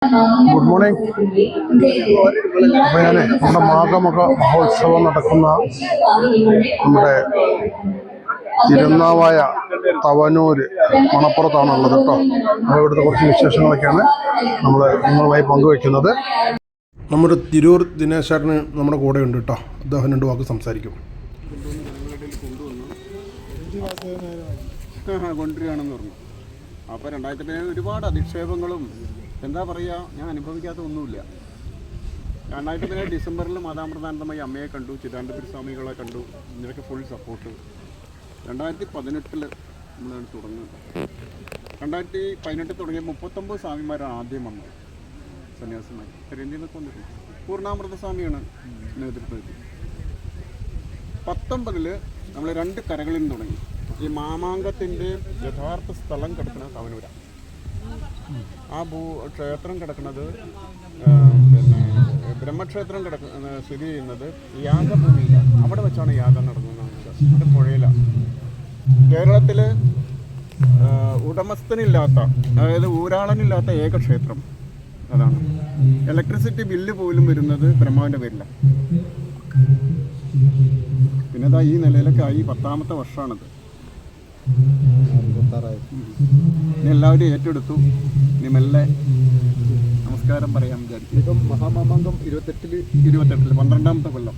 Good morning. അപ്പോൾ ഞാൻ നമ്മുടെ മാഘമക മഹോത്സവം നടക്കുന്ന നമ്മുടെ തിരുനാവായ തവനൂര് മണപ്പുറത്താണുള്ളത് കേട്ടോ. അപ്പോൾ ഇവിടുത്തെ കുറച്ച് വിശേഷങ്ങളൊക്കെയാണ് നമ്മൾ നിങ്ങളുമായി പങ്കുവയ്ക്കുന്നത്. നമ്മുടെ തിരൂർ ദിനേശേട്ടന് നമ്മുടെ കൂടെ ഉണ്ട് കേട്ടോ. അദ്ദേഹം 2 വാക്ക് സംസാരിക്കും. കൊണ്ടുവരികയാണെന്ന് പറഞ്ഞു. അപ്പോൾ 2017 ഒരുപാട് അധിക്ഷേപങ്ങളും എന്താ പറയുക, ഞാൻ അനുഭവിക്കാത്ത ഒന്നുമില്ല. 2017 ഡിസംബറിൽ മാതാമൃതാനന്ദമായി അമ്മയെ കണ്ടു, ചിദാനന്ദപുരി സ്വാമികളെ കണ്ടു. ഇതിനൊക്കെ ഫുൾ സപ്പോർട്ട്. 2018 നമ്മളാണ് തുടങ്ങുന്നത്. 2018 തുടങ്ങിയ 39 സ്വാമിമാരാണ് ആദ്യം വന്നത്, സന്യാസിമാർ. ഉത്തരേന്ത്യയിൽ നിന്നൊക്കെ വന്നിട്ടുണ്ട്. പൂർണ്ണാമൃത സ്വാമിയാണ് നേതൃത്വത്തിൽ. 19 നമ്മൾ 2 കരകളിൽ നിന്ന് തുടങ്ങി. ഈ മാമാങ്കത്തിൻ്റെ യഥാർത്ഥ സ്ഥലം കിടക്കുന്ന തവനൂരാണ്. ആ ക്ഷേത്രം കിടക്കുന്നത്, പിന്നെ ബ്രഹ്മക്ഷേത്രം സ്ഥിതി ചെയ്യുന്നത് യാഗഭൂമിയിലാണ്. അവിടെ വെച്ചാണ് യാഗം നടന്നതെന്നാണ് വിശ്വാസം. അത് പുഴയിലാണ്. കേരളത്തിൽ ഉടമസ്ഥനില്ലാത്ത, അതായത് ഊരാളനില്ലാത്ത ഏക ക്ഷേത്രം അതാണ്. ഇലക്ട്രിസിറ്റി ബില്ല് പോലും വരുന്നത് ബ്രഹ്മാവിൻ്റെ പേരിലാണ്. പിന്നെ ഇതാ ഈ നിലയിലൊക്കെ ആയി 10ാമത്തെ വർഷമാണത്. ഇനി എല്ലാവരും ഏറ്റെടുത്തു. ഇനി മെല്ലെ നമസ്കാരം പറയാൻ വിചാരിക്കും. ഇപ്പം മഹാമാമാങ്കം 28 12ാമത്തെ കൊല്ലം.